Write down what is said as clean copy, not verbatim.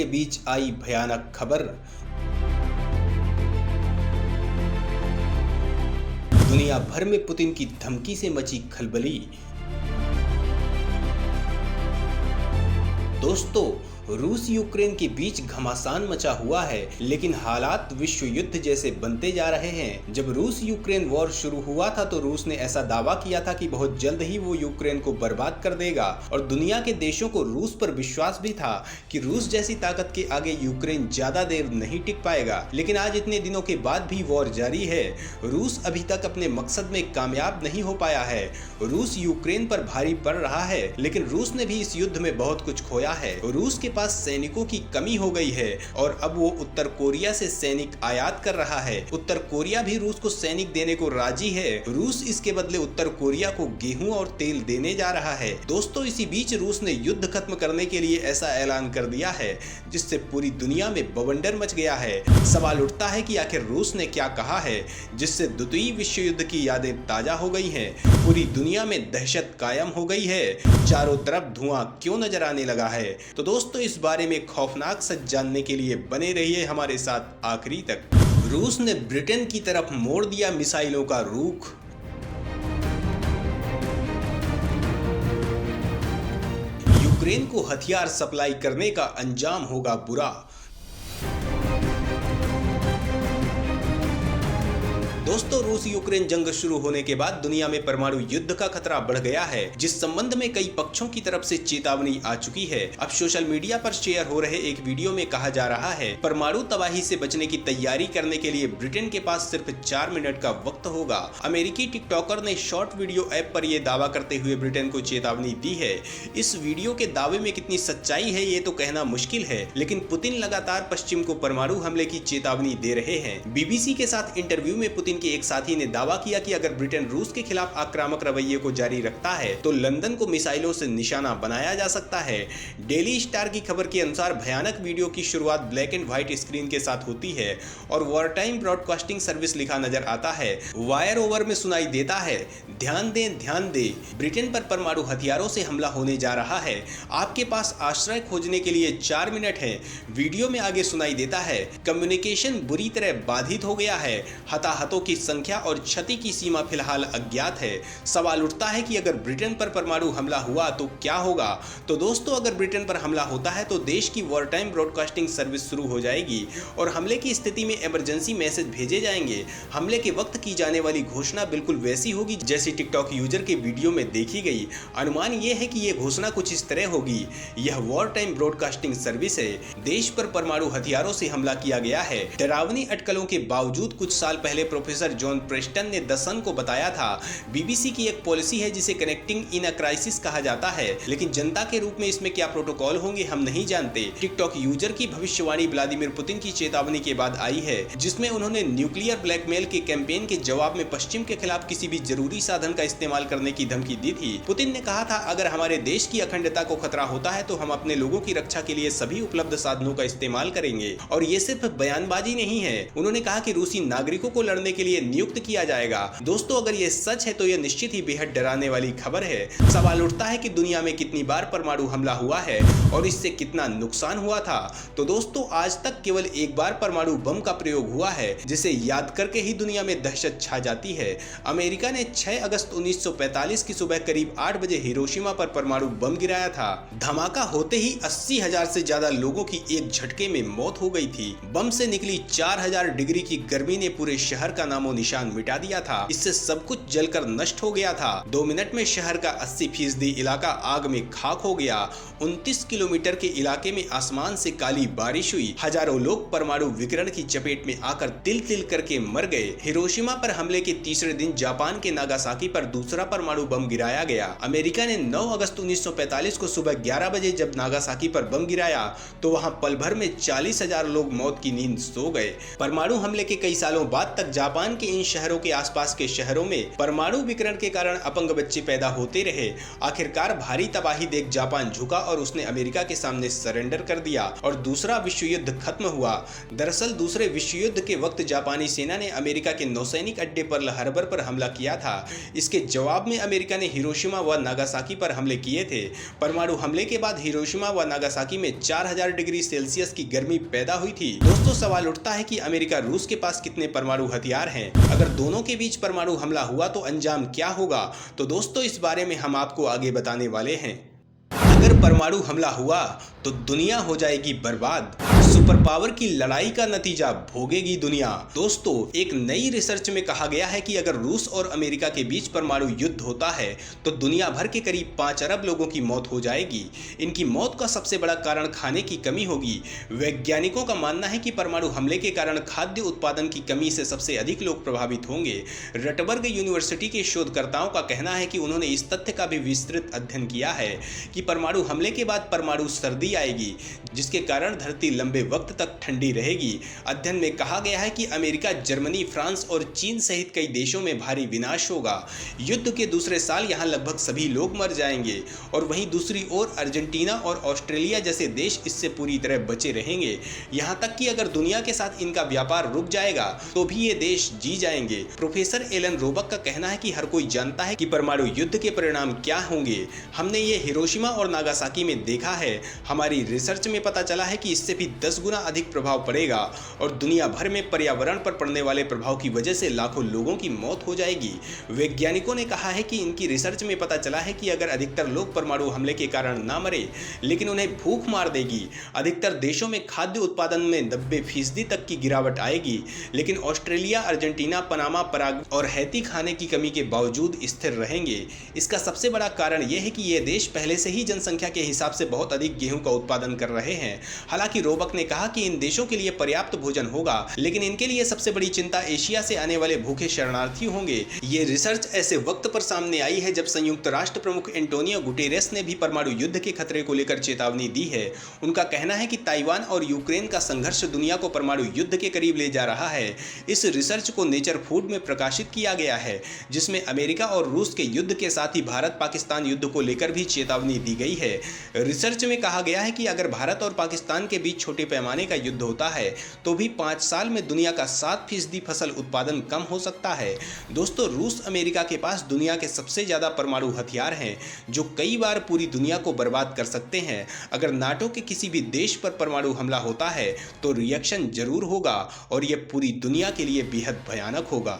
बीच आई भयानक खबर। दुनिया भर में पुतिन की धमकी से मची खलबली। दोस्तों, रूस यूक्रेन के बीच घमासान मचा हुआ है, लेकिन हालात विश्व युद्ध जैसे बनते जा रहे हैं। जब रूस यूक्रेन वॉर शुरू हुआ था तो रूस ने ऐसा दावा किया था कि बहुत जल्द ही वो यूक्रेन को बर्बाद कर देगा, और दुनिया के देशों को रूस पर विश्वास भी था कि रूस जैसी ताकत के आगे यूक्रेन ज्यादा देर नहीं टिक पाएगा। लेकिन आज इतने दिनों के बाद भी वॉर जारी है। रूस अभी तक अपने मकसद में कामयाब नहीं हो पाया है। रूस यूक्रेन पर भारी पड़ रहा है, लेकिन रूस ने भी इस युद्ध में बहुत कुछ खोया है। रूस के पास सैनिकों की कमी हो गई है और अब वो उत्तर कोरिया से सैनिक आयात कर रहा है। उत्तर कोरिया भी रूस को सैनिक देने को राजी है। रूस इसके बदले उत्तर कोरिया को गेहूं और तेल देने जा रहा है। दोस्तों, इसी बीच रूस ने युद्ध खत्म करने के लिए ऐसा ऐलान कर दिया है जिससे पूरी दुनिया में बवंडर मच गया है। सवाल उठता है कि आखिर रूस ने क्या कहा है जिससे द्वितीय विश्व युद्ध की यादें ताजा हो गई हैं। पूरी दुनिया में दहशत कायम हो गई है। चारों तरफ धुआं क्यों नजर आने लगा है? तो दोस्तों, इस बारे में खौफनाक सच जानने के लिए बने रहिए हमारे साथ आखिरी तक। रूस ने ब्रिटेन की तरफ मोड़ दिया मिसाइलों का रुख। यूक्रेन को हथियार सप्लाई करने का अंजाम होगा बुरा। दोस्तों, रूस यूक्रेन जंग शुरू होने के बाद दुनिया में परमाणु युद्ध का खतरा बढ़ गया है, जिस संबंध में कई पक्षों की तरफ से चेतावनी आ चुकी है। अब सोशल मीडिया पर शेयर हो रहे एक वीडियो में कहा जा रहा है, परमाणु तबाही से बचने की तैयारी करने के लिए ब्रिटेन के पास सिर्फ 4 मिनट का वक्त होगा। अमेरिकी टिकटॉकर ने शॉर्ट वीडियो ऐप पर यह दावा करते हुए ब्रिटेन को चेतावनी दी है। इस वीडियो के दावे में कितनी सच्चाई है ये तो कहना मुश्किल है, लेकिन पुतिन लगातार पश्चिम को परमाणु हमले की चेतावनी दे रहे हैं। बीबीसी के साथ इंटरव्यू में पुतिन के एक साथी ने दावा किया कि अगर ब्रिटेन रूस के खिलाफ आक्रामक रवैये को जारी रखता है तो लंदन को मिसाइलों से निशाना बनाया जा सकता है। डेली स्टार की खबर के अनुसार भयानक वीडियो की शुरुआत ब्लैक एंड व्हाइट स्क्रीन के साथ होती है और वॉर टाइम ब्रॉडकास्टिंग सर्विस लिखा नजर आता है। वायर ओवर में सुनाई देता है, ध्यान दें, ब्रिटेन पर परमाणु हथियारों से हमला होने जा रहा है। आपके पास आश्रय खोजने के लिए 4 मिनट है। वीडियो में आगे सुनाई देता है, कम्युनिकेशन बुरी तरह बाधित हो गया है। हताहतों की संख्या और क्षति की सीमा फिलहाल अज्ञात है। सवाल उठता है कि अगर ब्रिटेन पर परमाणु हमला हुआ तो क्या होगा? तो दोस्तों, अगर ब्रिटेन पर हमला होता है तो देश की वॉर टाइम ब्रॉडकास्टिंग सर्विस शुरू हो जाएगी और हमले की स्थिति में इमरजेंसी मैसेज भेजे जाएंगे। हमले के वक्त की जाने वाली घोषणा बिल्कुल वैसी होगी जैसी टिकटॉक यूजर के वीडियो में देखी गई। अनुमान यह है कि यह घोषणा कुछ इस तरह होगी, यह वॉर टाइम ब्रॉडकास्टिंग सर्विस है, देश पर परमाणु हथियारों से हमला किया गया है। डरावनी अटकलों के बावजूद कुछ साल पहले प्रोफेसर जॉन प्रेस्टन ने द सन को बताया था, बीबीसी की एक पॉलिसी है जिसे कनेक्टिंग इन अ क्राइसिस कहा जाता है, लेकिन जनता के रूप में इसमें क्या प्रोटोकॉल होंगे हम नहीं जानते। टिकटॉक यूजर की भविष्यवाणी व्लादिमीर पुतिन की चेतावनी के बाद आई है, जिसमें उन्होंने न्यूक्लियर ब्लैकमेल के कैंपेन के जवाब में पश्चिम के खिलाफ किसी भी जरूरी साधन का इस्तेमाल करने की धमकी दी थी। पुतिन ने कहा था, अगर हमारे देश की अखंडता को खतरा होता है तो हम अपने लोगों की रक्षा के लिए सभी उपलब्ध साधनों का इस्तेमाल करेंगे। और ये सिर्फ बयानबाजी नहीं है, उन्होंने कहा कि रूसी नागरिकों को लड़ने के लिए नियुक्त किया जाएगा। दोस्तों, अगर ये सच है तो यह निश्चित ही बेहद डराने वाली खबर है। सवाल उठता है कि दुनिया में कितनी बार परमाणु हमला हुआ है और इससे कितना नुकसान हुआ था। तो दोस्तों, आज तक केवल एक बार परमाणु बम का प्रयोग हुआ है, जिसे याद करके ही दुनिया में दहशत छा जाती है। अमेरिका ने 6 अगस्त 1945 की सुबह करीब 8 बजे हिरोशिमा पर परमाणु बम गिराया था। धमाका होते ही 80,000 से ज्यादा लोगों की एक झटके में मौत हो गई थी। बम से निकली 4000 डिग्री की गर्मी ने पूरे शहर का नामो निशान मिटा दिया था। इससे सब कुछ जलकर नष्ट हो गया था। 2 मिनट में शहर का 80% इलाका आग में खाक हो गया। 29 किलोमीटर के इलाके में आसमान से काली बारिश हुई। हजारों लोग परमाणु विकिरण की चपेट में आकर तिल तिल करके मर गए। हिरोशिमा पर हमले के तीसरे दिन जापान के नागासाकी पर दूसरा परमाणु बम गिराया गया। अमेरिका ने 9 अगस्त 1945 को सुबह 11 बजे जब नागासाकी पर बम गिराया तो वहां पल भर में 40,000 लोग मौत की नींद सो गए। परमाणु हमले के कई सालों बाद तक जापान जापान के इन शहरों के आसपास के शहरों में परमाणु विकिरण के कारण अपंग बच्चे पैदा होते रहे। आखिरकार भारी तबाही देख जापान झुका और उसने अमेरिका के सामने सरेंडर कर दिया और दूसरा विश्व युद्ध खत्म हुआ। दरअसल दूसरे विश्व युद्ध के वक्त जापानी सेना ने अमेरिका के नौसैनिक अड्डे पर्ल हार्बर पर हमला किया था। इसके जवाब में अमेरिका ने हिरोशिमा व नागासाकी पर हमले किए थे। परमाणु हमले के बाद हिरोशिमा व नागासाकी में 4000 डिग्री सेल्सियस की गर्मी पैदा हुई थी। दोस्तों, सवाल उठता है कि अमेरिका रूस के पास कितने परमाणु हथियार हैं? अगर दोनों के बीच परमाणु हमला हुआ तो अंजाम क्या होगा? तो दोस्तों, इस बारे में हम आपको आगे बताने वाले हैं। अगर परमाणु हमला हुआ तो दुनिया हो जाएगी बर्बाद। सुपर पावर की लड़ाई का नतीजा भोगेगी दुनिया। दोस्तों, एक नई रिसर्च में कहा गया है कि अगर रूस और अमेरिका के बीच परमाणु युद्ध होता है तो दुनिया भर के करीब 5 अरब लोगों की मौत हो जाएगी। इनकी मौत का सबसे बड़ा कारण खाने की कमी होगी। वैज्ञानिकों का मानना है कि परमाणु हमले के कारण खाद्य उत्पादन की कमी से सबसे अधिक लोग प्रभावित होंगे। रटबर्ग यूनिवर्सिटी के शोधकर्ताओं का कहना है कि उन्होंने इस तथ्य का भी विस्तृत अध्ययन किया है कि परमाणु हमले के बाद परमाणु सर्दी आएगी, जिसके कारण धरती लंबे वक्त तक ठंडी रहेगी। अध्ययन में कहा गया है कि अमेरिका, जर्मनी, फ्रांस और चीन सहित कई देशों में भारी विनाश होगा। युद्ध के दूसरे साल यहां लगभग सभी लोग मर जाएंगे और वहीं दूसरी ओर अर्जेंटीना और ऑस्ट्रेलिया जैसे देश इससे पूरी तरह बचे रहेंगे। यहां तक कि अगर दुनिया के साथ इनका व्यापार रुक जाएगा तो भी ये देश जी जाएंगे। प्रोफेसर एलन रोबक का कहना है कि हर कोई जानता है कि परमाणु युद्ध के परिणाम क्या होंगे। हमने ये हिरोशिमा और नागासाकी में देखा है। हमारी रिसर्च में पता चला है कि इससे भी 10 गुना अधिक प्रभाव पड़ेगा और दुनिया भर में पर्यावरण पर पड़ने वाले प्रभाव की वजह से लाखों लोगों की मौत हो जाएगी। वैज्ञानिकों ने कहा है कि इनकी रिसर्च में पता चला है कि अगर अधिकतर लोग परमाणु हमले के कारण ना मरे, लेकिन उन्हें भूख मार देगी। अधिकतर देशों में खाद्य उत्पादन में 90% तक की गिरावट आएगी, लेकिन ऑस्ट्रेलिया, अर्जेंटीना, पनामा, पराग्वे और हैती खाने की कमी के बावजूद स्थिर रहेंगे। इसका सबसे बड़ा कारण यह है कि ये देश पहले से ही जनसंख्या के हिसाब से बहुत अधिक गेहूं का उत्पादन कर रहे हैं। हालांकि रोबक ने कहा कि इन देशों के लिए पर्याप्त भोजन होगा, लेकिन इनके लिए सबसे बड़ी चिंता एशिया से आने वाले भूखे शरणार्थी होंगे। ये रिसर्च ऐसे वक्त पर सामने आई है जब संयुक्त राष्ट्र प्रमुख एंटोनियो गुटेरेस ने भी परमाणु युद्ध के खतरे को लेकर चेतावनी दी है। उनका कहना है कि ताइवान और यूक्रेन का संघर्ष दुनिया को परमाणु युद्ध के करीब ले जा रहा है। इस रिसर्च को नेचर फूड में प्रकाशित किया गया है, जिसमें अमेरिका और रूस के युद्ध के साथ ही भारत पाकिस्तान युद्ध को लेकर भी चेतावनी दी गई है। रिसर्च में कहा गया है कि अगर भारत और पाकिस्तान के बीच छोटे पैमाने का युद्ध होता है तो भी 5 साल में दुनिया का 7% फसल उत्पादन कम हो सकता है। दोस्तों, रूस अमेरिका के पास दुनिया के सबसे ज्यादा परमाणु हथियार हैं, जो कई बार पूरी दुनिया को बर्बाद कर सकते हैं। अगर नाटो के किसी भी देश पर परमाणु हमला होता है तो रिएक्शन जरूर होगा और यह पूरी दुनिया के लिए बेहद भयानक होगा।